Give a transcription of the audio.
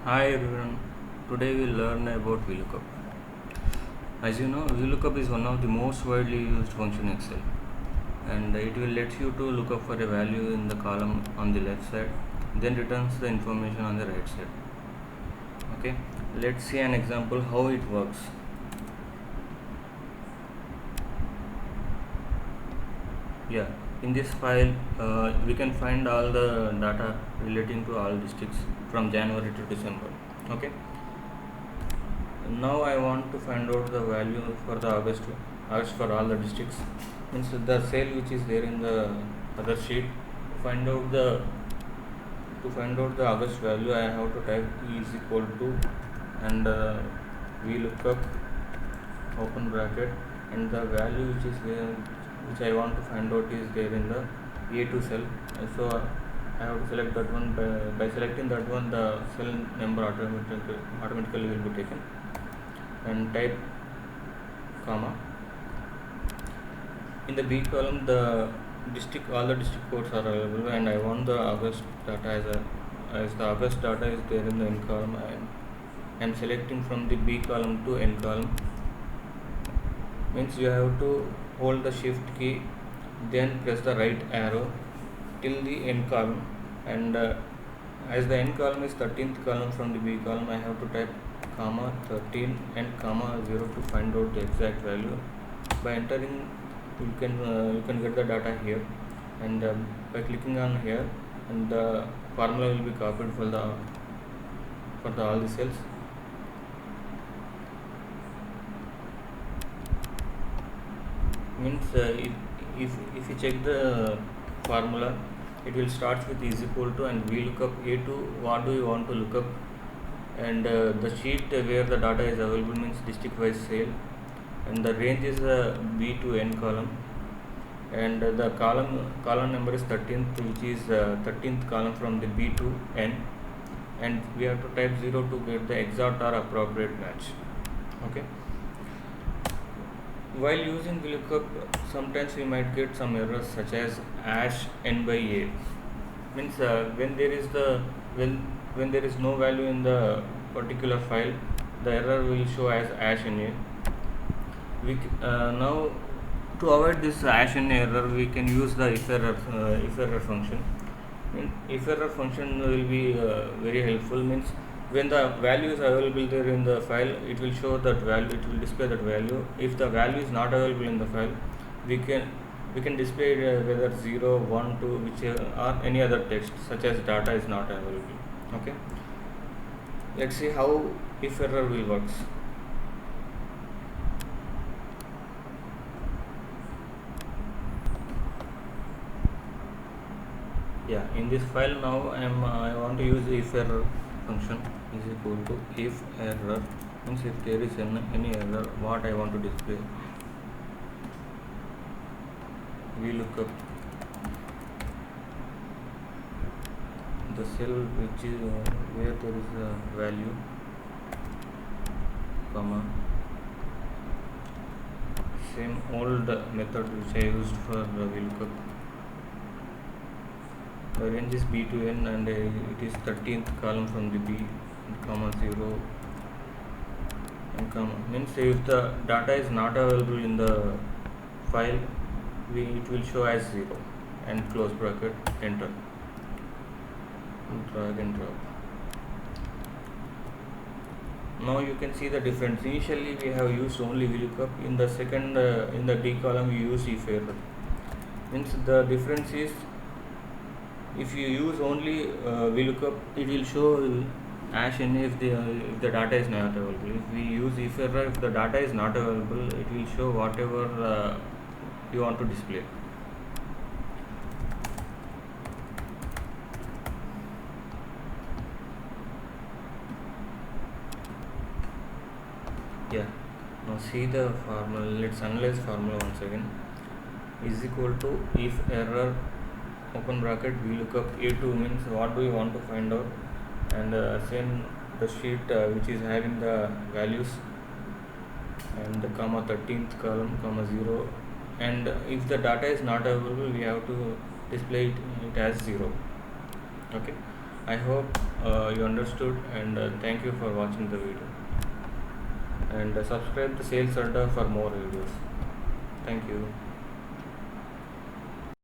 Hi everyone, today we'll learn about VLOOKUP. As you know, VLOOKUP is one of the most widely used function in Excel, and it will let you to look up for a value in the column on the left side, then returns the information on the right side. Okay, let's see an example how it works. Yeah, in this file we can find all the data relating to all districts from January to December. Okay, now I want to find out the value for the August for all the districts. Means the cell which is there in the other sheet. To find out the August value, I have to type E is equal to and VLOOKUP open bracket, and the value which is there, which I want to find out, is there in the A2 cell. So I have to select that one. By selecting that one, the cell number automatically will be taken, and type comma. In the B column, all the district codes are available, and I want the August data as the August data is there in the N column. I am selecting from the B column to N column. Means you have to hold the shift key, then press the right arrow till the N column, and as the N column is 13th column from the B column, I have to type comma 13 and comma 0 to find out the exact value. By entering, you can get the data here, and by clicking on here, and the formula will be copied for all the cells. Means if you check the formula, it will start with is equal to, and we look up A2, what do you want to look up, and the sheet where the data is available means district wise sale, and the range is B to N column, and the column number is 13th, which is 13th column from the B to N, and we have to type 0 to get the exact or appropriate match. Okay, while using VLOOKUP, sometimes we might get some errors such as n by a. Means when there is no value in the particular file, the error will show as n a. Now, to avoid this n error, we can use the if error function. If error function will be very helpful. Means when the value is available there in the file, it will show that value, it will display that value. If the value is not available in the file, we can display whether 0, 1, 2, which or any other text such as data is not available. Okay, let's see how if error will works. Yeah, in this file now I want to use if error function is equal to if error. Means if there is any error, what I want to display, we look up the cell which is where there is a value, comma, same old method which I used for VLOOKUP. The range is B to N, and it is 13th column from the B, comma 0 and comma. Means if the data is not available in the file, it will show as 0, and close bracket, enter, drag and drop. Now you can see the difference. Initially we have used only VLOOKUP. In the second, in the D column, we use if error. Means the difference is, if you use only VLOOKUP, it will show n if the data is not available. If we use if error, if the data is not available, it will show whatever you want to display. Yeah, now see the formula. Let's analyze formula once again. Is equal to if error open bracket VLOOKUP A2, means what do you want to find out, and same the sheet which is having the values, and the comma 13th column, comma 0, and if the data is not available, we have to display it as 0. Okay, I hope you understood, and thank you for watching the video, and subscribe to Sales Adda for more videos. Thank you.